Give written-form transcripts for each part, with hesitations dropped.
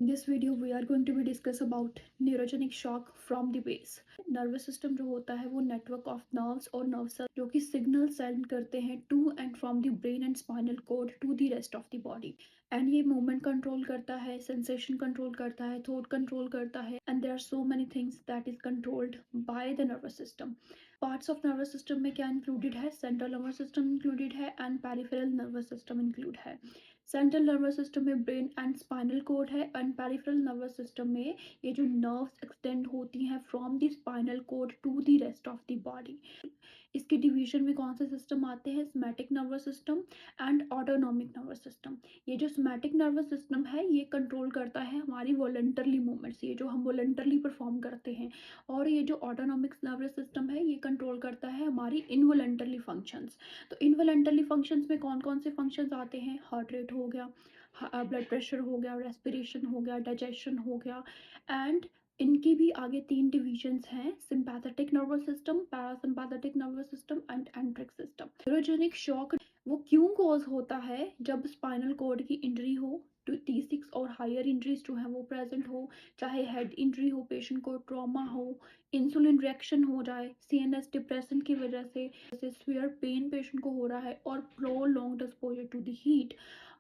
In this video we are going to be discuss about neurogenic shock from the base. Nervous system जो होता है वो network of nerves और nerve cell जो कि signal send करते हैं to and from the brain and spinal cord to the rest of the body. And ये मूवमेंट कंट्रोल करता है, सेंसेशन कंट्रोल करता है, थॉट कंट्रोल करता है, and there are so many things that is controlled by the nervous system. Parts of nervous system में क्या included है? सेंट्रल नर्वस सिस्टम इंक्लूडेड है and peripheral nervous system include है। Central nervous system में brain and spinal cord है and peripheral nervous system में ये जो नर्व्स एक्सटेंड होती हैं from the spinal cord to the rest of the body. इसके डिवीजन में कौन से सिस्टम आते हैं? Somatic nervous system and autonomic nervous system. ये जो सोमैटिक नर्वस सिस्टम है ये कंट्रोल करता है हमारी वॉलंटरली मूवमेंट्स, ये जो हम वॉलंटरली परफॉर्म करते हैं। और ये जो ऑटोनॉमिक नर्वस सिस्टम है ये कंट्रोल करता है हमारी इनवॉलंटरली फंक्शंस। तो इनवॉलंटरली फंक्शंस में कौन कौन से फंक्शंस आते हैं? हार्ट रेट हो गया, ब्लड प्रेशर हो गया, रेस्पिरेशन हो गया, डाइजेशन हो गया। एंड इनकी भी आगे तीन डिविजन्स हैं: sympathetic nervous system, parasympathetic nervous system and एंट्रिक system. Neurogenic shock वो क्यों कॉज होता है? जब स्पाइनल कॉर्ड की इंजरी हो, टू T6 और हायर इंजरीज जो है वो प्रेजेंट हो, चाहे हेड इंजरी हो, पेशेंट को ट्रॉमा हो, इंसुलिन रिएक्शन हो जाए, CNS डिप्रेशन की वजह से, सीवियर पेन पेशेंट को हो रहा है, और prolonged exposure to the heat.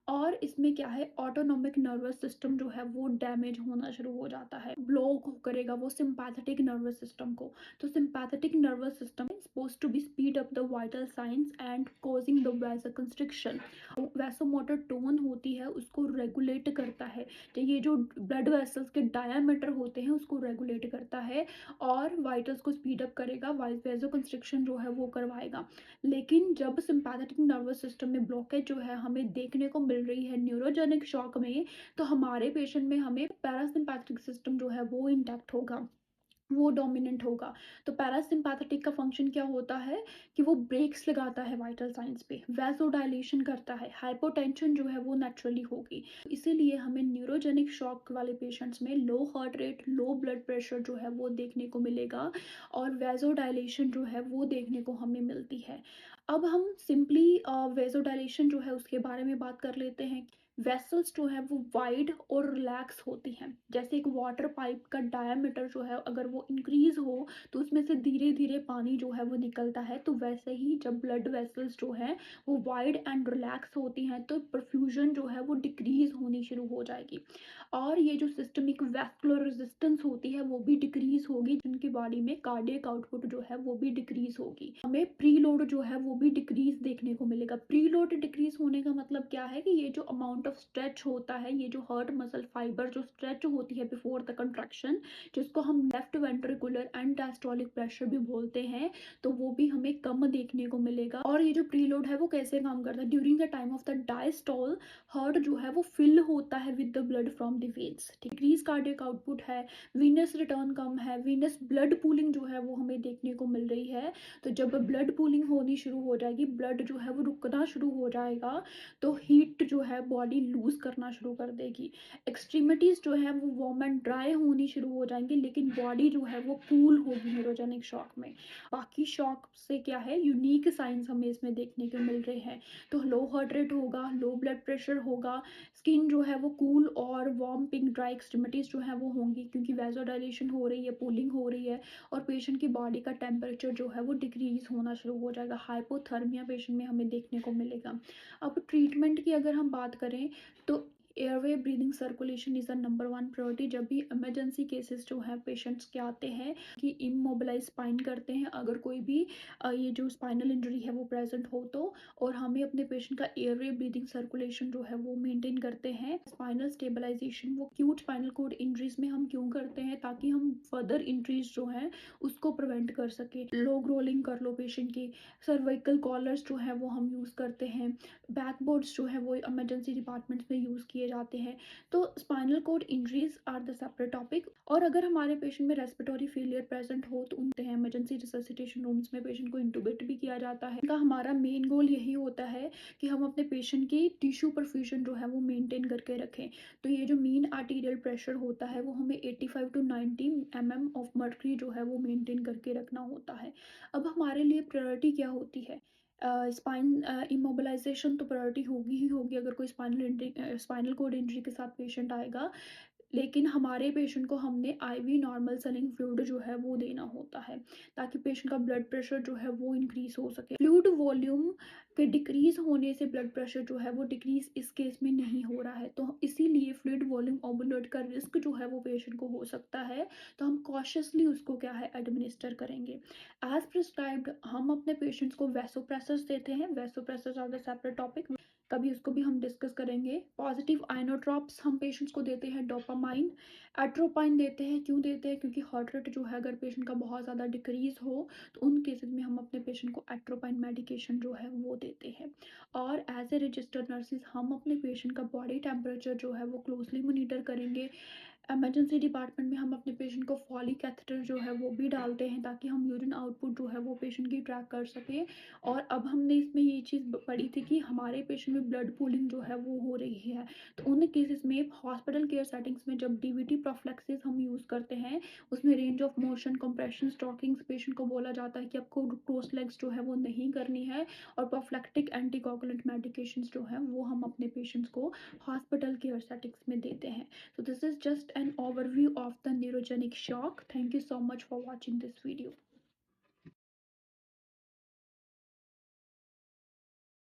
और इसमें क्या है, ऑटोनॉमिक नर्वस सिस्टम जो है वो डैमेज होना शुरू हो जाता है, ब्लॉक करेगा वो सिंपैथेटिक नर्वस सिस्टम को। तो sympathetic nervous system suppose to be speed up the vital signs and causing the vasoconstriction. Vasomotor tone होती है उसको रेगुलेट करता है, तो ये जो ब्लड वेसल्स के डायामीटर होते हैं उसको रेगुलेट करता है और वाइटल्स को स्पीड अप करेगा, वैसोकंस्ट्रिक्शन जो है वो करवाएगा। लेकिन जब सिंपैथेटिक नर्वस सिस्टम में ब्लॉकेज जो है हमें देखने को मिल रही है न्यूरोजेनिक शॉक में, तो हमारे पेशेंट में हमें पैरासिम्पैथेटिक सिस्टम जो है वो इंटैक्ट होगा, वो डोमिनेंट होगा। तो पैरासिम्पैथेटिक का फंक्शन क्या होता है कि वो ब्रेक्स लगाता है वाइटल साइंस पे, वैसोडाइलेशन करता है, हाइपोटेंशन जो है वो नेचुरली होगी। इसीलिए हमें न्यूरोजेनिक शॉक वाले पेशेंट्स में low heart rate, low blood pressure जो है वो देखने को मिलेगा और वैसोडाइलेशन जो है वो देखने को हमें मिलती है। अब हम सिंपली वैसोडाइलेशन जो है उसके बारे में बात कर लेते हैं। वेसल्स जो है वो वाइड और रिलैक्स होती हैं, जैसे एक वाटर पाइप का डायामीटर जो है अगर वो इंक्रीज हो तो उसमें से धीरे धीरे पानी जो है वो निकलता है, तो वैसे ही जब ब्लड वेसल्स जो है वो वाइड एंड रिलैक्स होती हैं तो परफ्यूजन जो है वो डिक्रीज होनी शुरू हो जाएगी। और ये जो सिस्टमिक वैस्कुलर रेजिस्टेंस होती है वो भी डिक्रीज होगी, जिनकी बॉडी में कार्डियक आउटपुट जो है वो भी डिक्रीज होगी। हमें प्रीलोड जो है वो भी डिक्रीज देखने को मिलेगा। प्रीलोड डिक्रीज होने का मतलब क्या है कि ये जो अमाउंट ऑफ स्ट्रेच होता है, ये जो हार्ट मसल फाइबर जो स्ट्रेच होती है बिफोर द कंट्रैक्शन, जिसको हम left ventricular and diastolic pressure भी बोलते हैं, तो वो भी हमें कम देखने को मिलेगा। और ये जो प्रीलोड है वो कैसे काम करता है? During the time of the diastole heart जो है वो फिल होता है with the blood from the veins, decrease cardiac output है, वीनस रिटर्न कम है, वीनस ब्लड पूलिंग जो है वो हमें देखने को मिल रही है। तो जब ब्लड पूलिंग होनी शुरू हो जाएगी, ब्लड जो है वो रुकना शुरू हो जाएगा, तो हीट जो है बॉडी लूज करना शुरू कर देगी। एक्सट्रीमिटीज जो है वो वार्म एंड ड्राई होनी शुरू हो जाएंगी, लेकिन बॉडी जो है वो कूल होगी न्यूरोजेनिक शॉक में। बाकी शॉक से क्या है, यूनिक साइंस हमें इसमें देखने को मिल रहे हैं। तो लो हार्ट रेट होगा, लो ब्लड प्रेशर होगा, स्किन जो है वो कूल और वार्म पिंक ड्राई एक्सट्रीमिटीज जो है वो होंगी क्योंकि वैसोडाइलेशन हो रही है, पूलिंग हो रही है, और पेशेंट की बॉडी का टेम्परेचर जो है वो डिक्रीज होना शुरू हो जाएगा। हाइपोथर्मिया पेशेंट में हमें देखने को मिलेगा। अब ट्रीटमेंट की अगर हम बात करें तो airway breathing circulation is the number one priority. जब भी इमरजेंसी केसेस जो है पेशेंट्स के आते हैं कि इमोबिलाइज स्पाइन करते हैं, अगर कोई भी ये जो स्पाइनल इंजरी है वो प्रेजेंट हो तो, और हमें अपने पेशेंट का एयरवे ब्रीदिंग सर्कुलेशन जो है वो मेंटेन करते हैं। स्पाइनल स्टेबलाइजेशन वो क्यूट स्पाइनल कोड इंजरीज में हम क्यों करते हैं? ताकि हम फर्दर इंजरीज जो है उसको प्रिवेंट कर सके। लोग रोलिंग कर लो पेशेंट की, सर्वाइकल कॉलर्स जो है वो हम यूज़ करते हैं, बैकबोर्ड्स जो है वो इमरजेंसी डिपार्टमेंट्स में यूज़ किए जाते हैं। तो spinal cord injuries are the separate topic. और अगर हमारे पेशेंट में रेस्पिरेटरी फेलियर प्रेजेंट हो तो उनते हैं इमरजेंसी रिससिटेशन रूम्स में पेशेंट को इंटूबेट भी किया जाता है। इनका हमारा मेन गोल यही होता है कि हम अपने पेशेंट की टिश्यू परफ्यूजन जो है वो मेंटेन करके रखें। तो ये जो मीन आर्टीरियल प्रेशर होता है वो हमें 85 टू 90 mm ऑफ मर्करी जो है वो मेंटेन करके रखना होता है। अब हमारे लिए प्रायोरिटी क्या होती है? स्पाइन इमोबिलाइजेशन तो प्रायोरिटी होगी ही होगी अगर कोई स्पाइनल कोड इंजरी के साथ पेशेंट आएगा। लेकिन हमारे पेशेंट को हमने आईवी नॉर्मल सेलिंग फ्लूइड जो है वो देना होता है, ताकि पेशेंट का ब्लड प्रेशर जो है वो इंक्रीज हो सके। फ्लूइड वॉल्यूम के डिक्रीज होने से ब्लड प्रेशर जो है वो डिक्रीज इस केस में नहीं हो रहा है, तो इसीलिए फ्लूइड वॉल्यूम ओवरलोड का रिस्क जो है वो पेशेंट को हो सकता है। तो हम कॉशियसली उसको क्या है एडमिनिस्टर करेंगे। एज प्रिस्क्राइब्ड हम अपने पेशेंट्स को वैसोप्रेसर्स देते हैं। Vasopressors are the separate topic, कभी उसको भी हम डिस्कस करेंगे। पॉजिटिव आइनोट्रॉप्स हम पेशेंट्स को देते हैं, डोपामाइन, एट्रोपाइन देते हैं। क्यों देते हैं? क्योंकि हार्ट रेट जो है अगर पेशेंट का बहुत ज़्यादा डिक्रीज हो तो उन केसेस में हम अपने पेशेंट को एट्रोपाइन मेडिकेशन जो है वो देते हैं। और एज ए रजिस्टर्ड नर्सिस हम अपने पेशेंट का बॉडी टेम्परेचर जो है वो क्लोजली मॉनिटर करेंगे। इमरजेंसी डिपार्टमेंट में हम अपने पेशेंट को फॉलिक कैथेटर जो है वो भी डालते हैं, ताकि हम यूरिन आउटपुट जो है वो पेशेंट की ट्रैक कर सकें। और अब हमने इसमें ये चीज़ पढ़ी थी कि हमारे पेशेंट में ब्लड पूलिंग जो है वो हो रही है, तो उन केसेस में हॉस्पिटल केयर सेटिंग्स में जब डीवीटी प्रोफिलैक्सिस हम यूज़ करते हैं, उसमें range of motion, compression, stockings patient को बोला जाता है कि आपको क्रॉस लेग्स जो है वो नहीं करनी है। और प्रोफिलैक्टिक एंटीकोगुलेंट मेडिकेशंस जो है वो हम अपने पेशेंट्स को हॉस्पिटल केयर सेटिंग्स में देते हैं। So this is just an overview of the neurogenic shock. Thank you so much for watching this video.